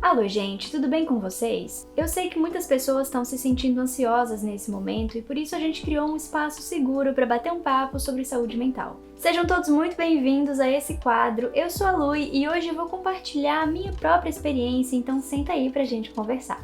Alô, gente, tudo bem com vocês? Eu sei que muitas pessoas estão se sentindo ansiosas nesse momento e por isso a gente criou um espaço seguro para bater um papo sobre saúde mental. Sejam todos muito bem-vindos a esse quadro. Eu sou a Lui e hoje eu vou compartilhar a minha própria experiência, então senta aí pra gente conversar.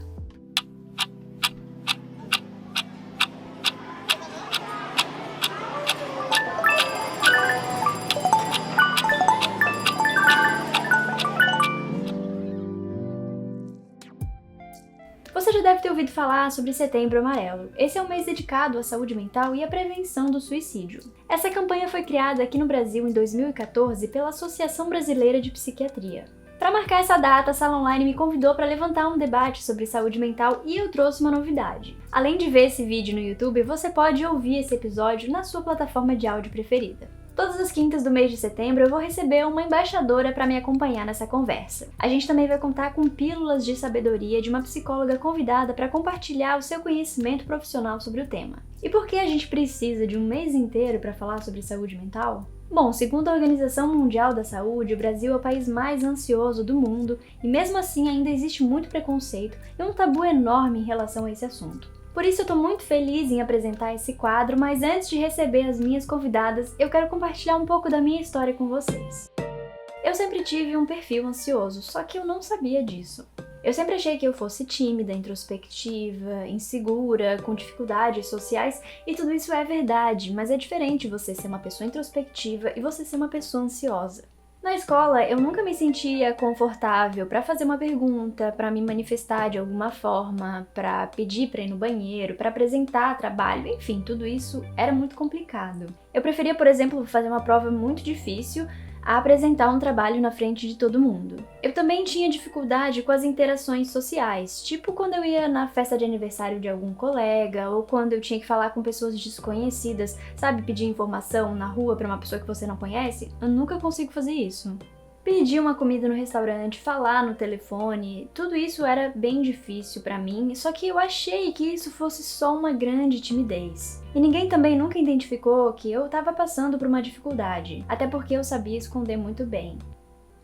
Você já deve ter ouvido falar sobre Setembro Amarelo. Esse é um mês dedicado à saúde mental e à prevenção do suicídio. Essa campanha foi criada aqui no Brasil em 2014 pela Associação Brasileira de Psiquiatria. Para marcar essa data, a Sala Online me convidou para levantar um debate sobre saúde mental e eu trouxe uma novidade. Além de ver esse vídeo no YouTube, você pode ouvir esse episódio na sua plataforma de áudio preferida. Todas as quintas do mês de setembro eu vou receber uma embaixadora para me acompanhar nessa conversa. A gente também vai contar com pílulas de sabedoria de uma psicóloga convidada para compartilhar o seu conhecimento profissional sobre o tema. E por que a gente precisa de um mês inteiro para falar sobre saúde mental? Bom, segundo a Organização Mundial da Saúde, o Brasil é o país mais ansioso do mundo e mesmo assim ainda existe muito preconceito e um tabu enorme em relação a esse assunto. Por isso eu tô muito feliz em apresentar esse quadro, mas antes de receber as minhas convidadas, eu quero compartilhar um pouco da minha história com vocês. Eu sempre tive um perfil ansioso, só que eu não sabia disso. Eu sempre achei que eu fosse tímida, introspectiva, insegura, com dificuldades sociais, e tudo isso é verdade, mas é diferente você ser uma pessoa introspectiva e você ser uma pessoa ansiosa. Na escola, eu nunca me sentia confortável para fazer uma pergunta, para me manifestar de alguma forma, para pedir para ir no banheiro, para apresentar trabalho, enfim, tudo isso era muito complicado. Eu preferia, por exemplo, fazer uma prova muito difícil a apresentar um trabalho na frente de todo mundo. Eu também tinha dificuldade com as interações sociais, tipo quando eu ia na festa de aniversário de algum colega, ou quando eu tinha que falar com pessoas desconhecidas, sabe, pedir informação na rua para uma pessoa que você não conhece, eu nunca consigo fazer isso. Pedir uma comida no restaurante, falar no telefone, tudo isso era bem difícil pra mim, só que eu achei que isso fosse só uma grande timidez. E ninguém também nunca identificou que eu tava passando por uma dificuldade, até porque eu sabia esconder muito bem.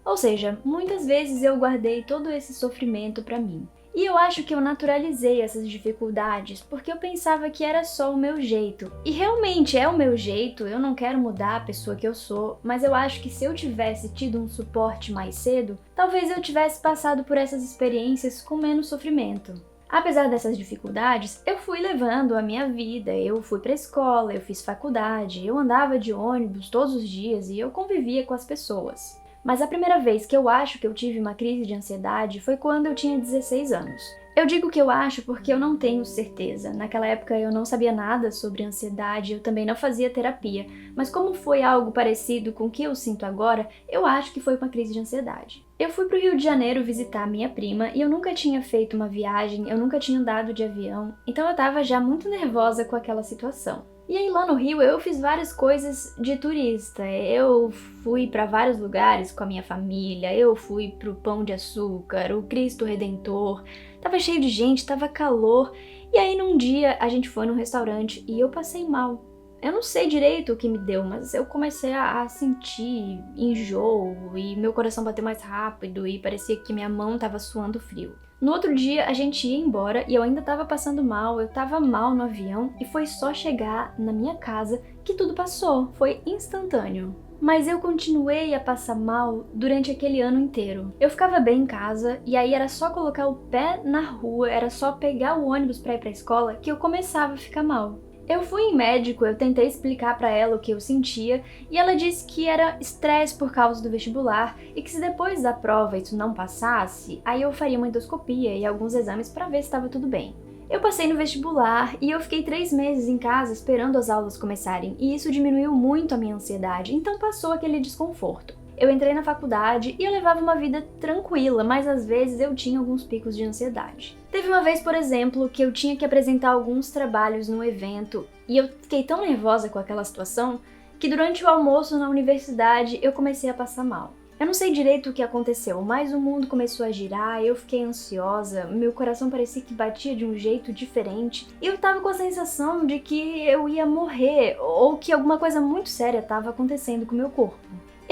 Ou seja, muitas vezes eu guardei todo esse sofrimento pra mim. E eu acho que eu naturalizei essas dificuldades porque eu pensava que era só o meu jeito. E realmente é o meu jeito, eu não quero mudar a pessoa que eu sou, mas eu acho que se eu tivesse tido um suporte mais cedo, talvez eu tivesse passado por essas experiências com menos sofrimento. Apesar dessas dificuldades, eu fui levando a minha vida, eu fui pra escola, eu fiz faculdade, eu andava de ônibus todos os dias e eu convivia com as pessoas. Mas a primeira vez que eu acho que eu tive uma crise de ansiedade foi quando eu tinha 16 anos. Eu digo que eu acho porque eu não tenho certeza. Naquela época eu não sabia nada sobre ansiedade, eu também não fazia terapia, mas como foi algo parecido com o que eu sinto agora, eu acho que foi uma crise de ansiedade. Eu fui pro Rio de Janeiro visitar minha prima e eu nunca tinha feito uma viagem, eu nunca tinha andado de avião, então eu tava já muito nervosa com aquela situação. E aí lá no Rio eu fiz várias coisas de turista, eu fui para vários lugares com a minha família, eu fui pro Pão de Açúcar, o Cristo Redentor, tava cheio de gente, tava calor, e aí num dia a gente foi num restaurante e eu passei mal. Eu não sei direito o que me deu, mas eu comecei a sentir enjoo e meu coração bateu mais rápido e parecia que minha mão tava suando frio. No outro dia a gente ia embora e eu ainda tava passando mal, eu tava mal no avião e foi só chegar na minha casa que tudo passou, foi instantâneo. Mas eu continuei a passar mal durante aquele ano inteiro. Eu ficava bem em casa e aí era só colocar o pé na rua, era só pegar o ônibus pra ir pra escola que eu começava a ficar mal. Eu fui em médico, eu tentei explicar pra ela o que eu sentia e ela disse que era estresse por causa do vestibular e que se depois da prova isso não passasse, aí eu faria uma endoscopia e alguns exames pra ver se estava tudo bem. Eu passei no vestibular e eu fiquei 3 meses em casa esperando as aulas começarem e isso diminuiu muito a minha ansiedade, então passou aquele desconforto. Eu entrei na faculdade e eu levava uma vida tranquila, mas às vezes eu tinha alguns picos de ansiedade. Teve uma vez, por exemplo, que eu tinha que apresentar alguns trabalhos num evento e eu fiquei tão nervosa com aquela situação que durante o almoço na universidade eu comecei a passar mal. Eu não sei direito o que aconteceu, mas o mundo começou a girar, eu fiquei ansiosa, meu coração parecia que batia de um jeito diferente e eu tava com a sensação de que eu ia morrer ou que alguma coisa muito séria estava acontecendo com o meu corpo.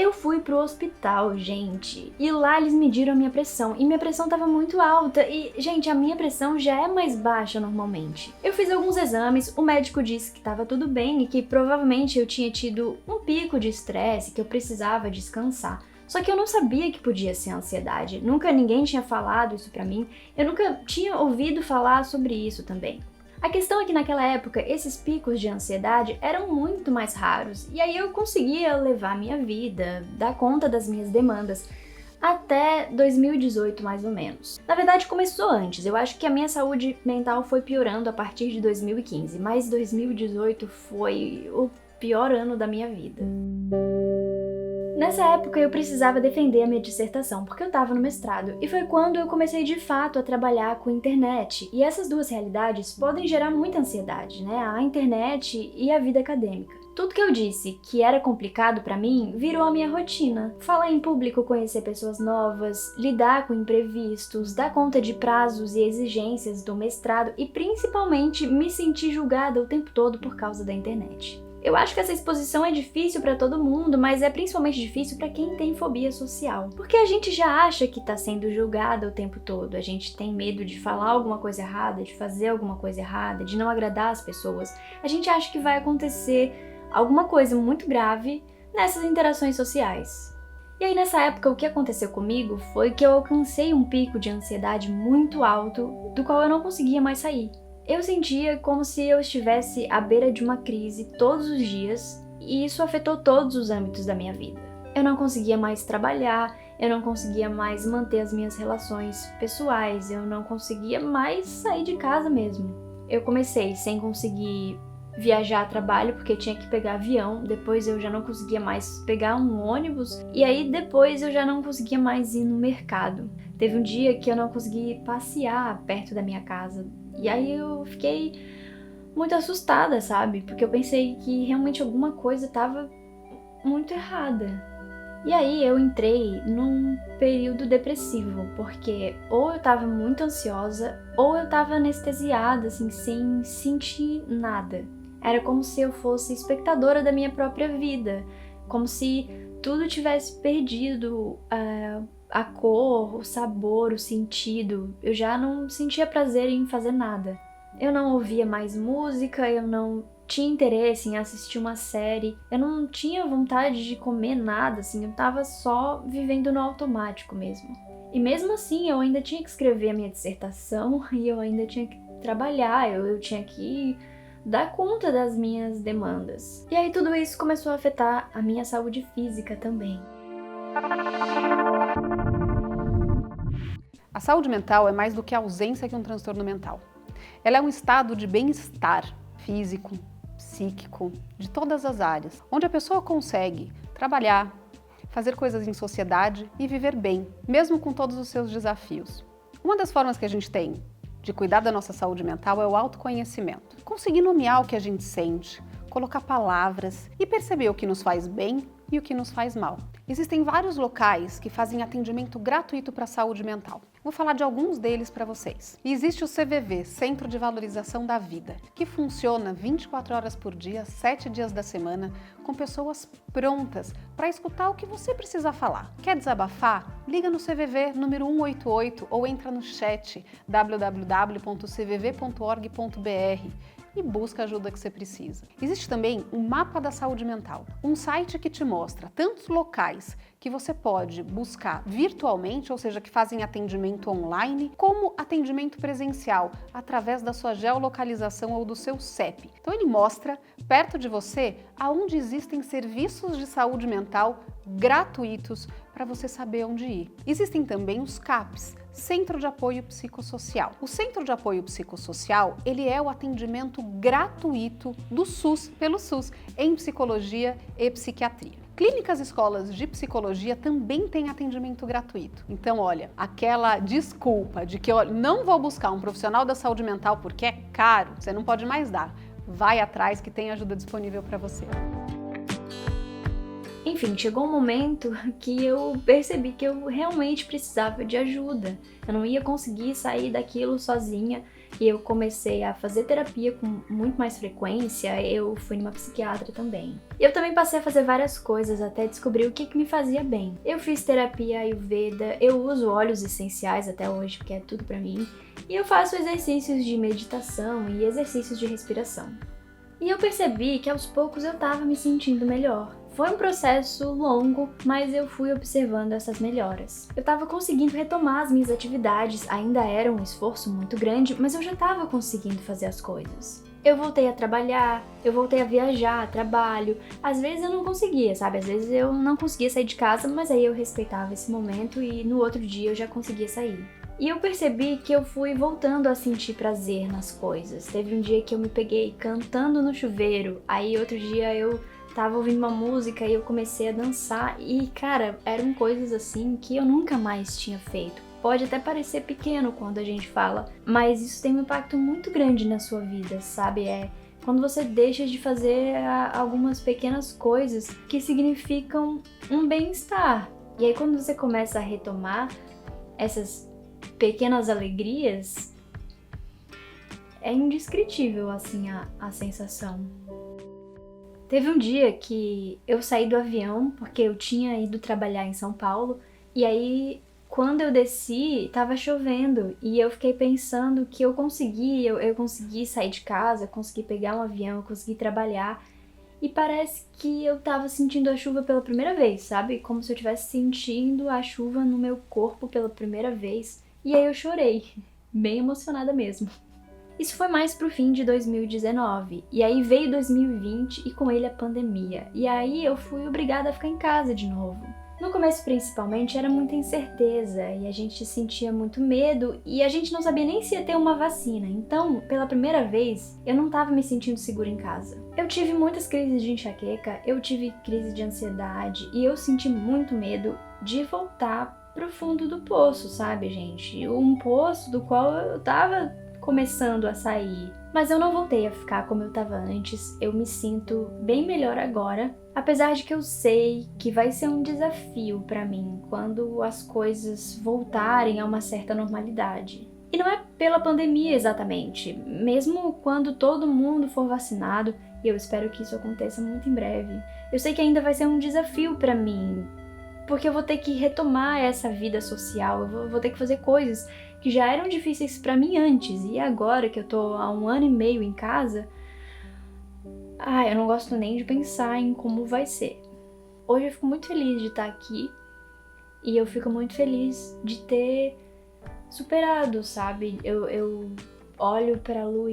Eu fui pro hospital, gente, e lá eles mediram a minha pressão, e minha pressão tava muito alta, e, gente, a minha pressão já é mais baixa normalmente. Eu fiz alguns exames, o médico disse que tava tudo bem e que provavelmente eu tinha tido um pico de estresse, que eu precisava descansar. Só que eu não sabia que podia ser ansiedade, ninguém tinha falado isso pra mim, eu nunca tinha ouvido falar sobre isso também. A questão é que naquela época esses picos de ansiedade eram muito mais raros e aí eu conseguia levar minha vida, dar conta das minhas demandas até 2018 mais ou menos. Na verdade começou antes, eu acho que a minha saúde mental foi piorando a partir de 2015, mas 2018 foi o pior ano da minha vida. Nessa época eu precisava defender a minha dissertação, porque eu estava no mestrado, e foi quando eu comecei de fato a trabalhar com internet, e essas duas realidades podem gerar muita ansiedade, né? A internet e a vida acadêmica. Tudo que eu disse que era complicado pra mim virou a minha rotina. Falar em público, conhecer pessoas novas, lidar com imprevistos, dar conta de prazos e exigências do mestrado e principalmente me sentir julgada o tempo todo por causa da internet. Eu acho que essa exposição é difícil pra todo mundo, mas é principalmente difícil pra quem tem fobia social. Porque a gente já acha que tá sendo julgada o tempo todo, a gente tem medo de falar alguma coisa errada, de fazer alguma coisa errada, de não agradar as pessoas. A gente acha que vai acontecer alguma coisa muito grave nessas interações sociais. E aí nessa época o que aconteceu comigo foi que eu alcancei um pico de ansiedade muito alto, do qual eu não conseguia mais sair. Eu sentia como se eu estivesse à beira de uma crise todos os dias e isso afetou todos os âmbitos da minha vida. Eu não conseguia mais trabalhar, eu não conseguia mais manter as minhas relações pessoais, eu não conseguia mais sair de casa mesmo. Eu comecei sem conseguir viajar a trabalho porque tinha que pegar avião, depois eu já não conseguia mais pegar um ônibus e aí depois eu já não conseguia mais ir no mercado. Teve um dia que eu não consegui passear perto da minha casa. E aí eu fiquei muito assustada, sabe? Porque eu pensei que realmente alguma coisa estava muito errada. E aí eu entrei num período depressivo, porque ou eu estava muito ansiosa, ou eu estava anestesiada, assim, sem sentir nada. Era como se eu fosse espectadora da minha própria vida, como se tudo tivesse perdido a cor, o sabor, o sentido. Eu já não sentia prazer em fazer nada. Eu não ouvia mais música, eu não tinha interesse em assistir uma série, eu não tinha vontade de comer nada, assim, eu tava só vivendo no automático mesmo. E mesmo assim, eu ainda tinha que escrever a minha dissertação e eu ainda tinha que trabalhar, eu tinha que dar conta das minhas demandas. E aí tudo isso começou a afetar a minha saúde física também. A saúde mental é mais do que a ausência de um transtorno mental. Ela é um estado de bem-estar físico, psíquico, de todas as áreas, onde a pessoa consegue trabalhar, fazer coisas em sociedade e viver bem, mesmo com todos os seus desafios. Uma das formas que a gente tem de cuidar da nossa saúde mental é o autoconhecimento. Conseguir nomear o que a gente sente, colocar palavras e perceber o que nos faz bem e o que nos faz mal. Existem vários locais que fazem atendimento gratuito para a saúde mental. Vou falar de alguns deles para vocês. E existe o CVV, Centro de Valorização da Vida, que funciona 24 horas por dia, 7 dias da semana, com pessoas prontas para escutar o que você precisa falar. Quer desabafar? Liga no CVV número 188 ou entra no chat www.cvv.org.br e busca a ajuda que você precisa. Existe também o Mapa da Saúde Mental, um site que te mostra tantos locais que você pode buscar virtualmente, ou seja, que fazem atendimento online, como atendimento presencial, através da sua geolocalização ou do seu CEP. Então ele mostra, perto de você, aonde existem serviços de saúde mental gratuitos para você saber onde ir. Existem também os CAPs, Centro de Apoio Psicossocial. O Centro de Apoio Psicossocial, ele é o atendimento gratuito do SUS, pelo SUS, em psicologia e psiquiatria. Clínicas e escolas de psicologia também têm atendimento gratuito. Então, olha, aquela desculpa de que eu não vou buscar um profissional da saúde mental porque é caro, você não pode mais dar. Vai atrás que tem ajuda disponível para você. Enfim, chegou um momento que eu percebi que eu realmente precisava de ajuda. Eu não ia conseguir sair daquilo sozinha. e eu comecei a fazer terapia com muito mais frequência, eu fui numa psiquiatra também. Eu também passei a fazer várias coisas até descobrir o que me fazia bem. Eu fiz terapia Ayurveda, eu uso óleos essenciais até hoje, porque é tudo pra mim, e eu faço exercícios de meditação e exercícios de respiração. E eu percebi que aos poucos eu tava me sentindo melhor. Foi um processo longo, mas eu fui observando essas melhoras. Eu tava conseguindo retomar as minhas atividades, ainda era um esforço muito grande, mas eu já tava conseguindo fazer as coisas. Eu voltei a trabalhar, eu voltei a viajar, a trabalho. Às vezes eu não conseguia, sabe? Às vezes eu não conseguia sair de casa, mas aí eu respeitava esse momento e no outro dia eu já conseguia sair. E eu percebi que eu fui voltando a sentir prazer nas coisas. Teve um dia que eu me peguei cantando no chuveiro, aí outro dia eu tava ouvindo uma música e eu comecei a dançar e, cara, eram coisas assim que eu nunca mais tinha feito. Pode até parecer pequeno quando a gente fala, mas isso tem um impacto muito grande na sua vida, sabe? É quando você deixa de fazer algumas pequenas coisas que significam um bem-estar. E aí quando você começa a retomar essas pequenas alegrias, é indescritível assim a sensação. Teve um dia que eu saí do avião, porque eu tinha ido trabalhar em São Paulo, e aí quando eu desci, tava chovendo, e eu fiquei pensando que eu consegui sair de casa, consegui pegar um avião, consegui trabalhar, e parece que eu tava sentindo a chuva pela primeira vez, sabe? Como se eu estivesse sentindo a chuva no meu corpo pela primeira vez, e aí eu chorei, bem emocionada mesmo. Isso foi mais pro fim de 2019, e aí veio 2020 e com ele a pandemia, e aí eu fui obrigada a ficar em casa de novo. No começo, principalmente, era muita incerteza, e a gente sentia muito medo, e a gente não sabia nem se ia ter uma vacina, então, pela primeira vez, eu não tava me sentindo segura em casa. Eu tive muitas crises de enxaqueca, eu tive crise de ansiedade, e eu senti muito medo de voltar pro fundo do poço, sabe, gente? Um poço do qual eu tava começando a sair. Mas eu não voltei a ficar como eu tava antes, eu me sinto bem melhor agora, apesar de que eu sei que vai ser um desafio pra mim quando as coisas voltarem a uma certa normalidade. E não é pela pandemia exatamente, mesmo quando todo mundo for vacinado, e eu espero que isso aconteça muito em breve, eu sei que ainda vai ser um desafio pra mim, porque eu vou ter que retomar essa vida social, eu vou ter que fazer coisas que já eram difíceis pra mim antes, e agora que eu tô há 1 ano e meio em casa, eu não gosto nem de pensar em como vai ser. Hoje eu fico muito feliz de estar aqui, e eu fico muito feliz de ter superado, sabe? Eu olho pra Lu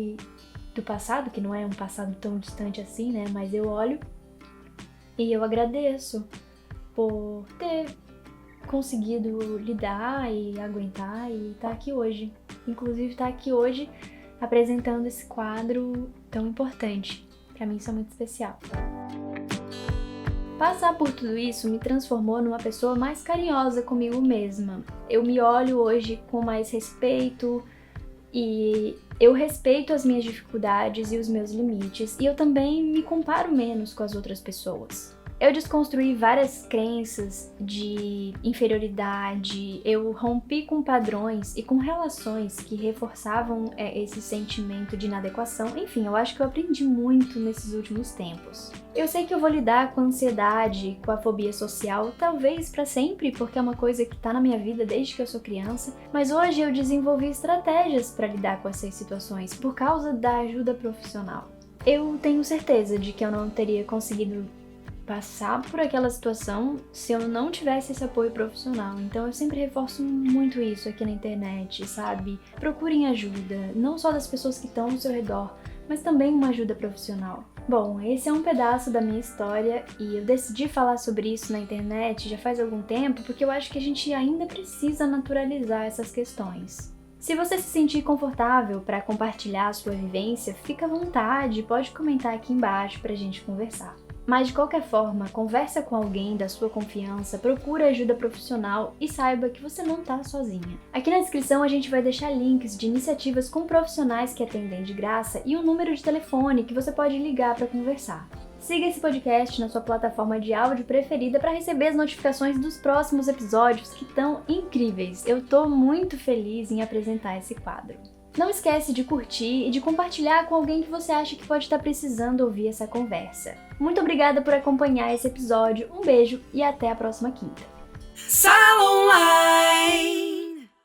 do passado, que não é um passado tão distante assim, né? Mas eu olho e eu agradeço por ter conseguido lidar e aguentar e estar aqui hoje. Inclusive estar aqui hoje apresentando esse quadro tão importante. Pra mim isso é muito especial. Passar por tudo isso me transformou numa pessoa mais carinhosa comigo mesma. Eu me olho hoje com mais respeito e eu respeito as minhas dificuldades e os meus limites, e eu também me comparo menos com as outras pessoas. Eu desconstruí várias crenças de inferioridade, eu rompi com padrões e com relações que reforçavam esse sentimento de inadequação. Enfim, eu acho que eu aprendi muito nesses últimos tempos. Eu sei que eu vou lidar com a ansiedade, com a fobia social, talvez pra sempre, porque é uma coisa que tá na minha vida desde que eu sou criança, mas hoje eu desenvolvi estratégias para lidar com essas situações por causa da ajuda profissional. Eu tenho certeza de que eu não teria conseguido passar por aquela situação se eu não tivesse esse apoio profissional. Então eu sempre reforço muito isso aqui na internet, sabe? Procurem ajuda, não só das pessoas que estão ao seu redor, mas também uma ajuda profissional. Bom, esse é um pedaço da minha história e eu decidi falar sobre isso na internet já faz algum tempo porque eu acho que a gente ainda precisa naturalizar essas questões. Se você se sentir confortável para compartilhar a sua vivência, fica à vontade, pode comentar aqui embaixo pra gente conversar. Mas de qualquer forma, conversa com alguém da sua confiança, procure ajuda profissional e saiba que você não tá sozinha. Aqui na descrição a gente vai deixar links de iniciativas com profissionais que atendem de graça e um número de telefone que você pode ligar para conversar. Siga esse podcast na sua plataforma de áudio preferida para receber as notificações dos próximos episódios que estão incríveis. Eu tô muito feliz em apresentar esse quadro. Não esquece de curtir e de compartilhar com alguém que você acha que pode estar precisando ouvir essa conversa. Muito obrigada por acompanhar esse episódio, um beijo e até a próxima quinta. Salon Live!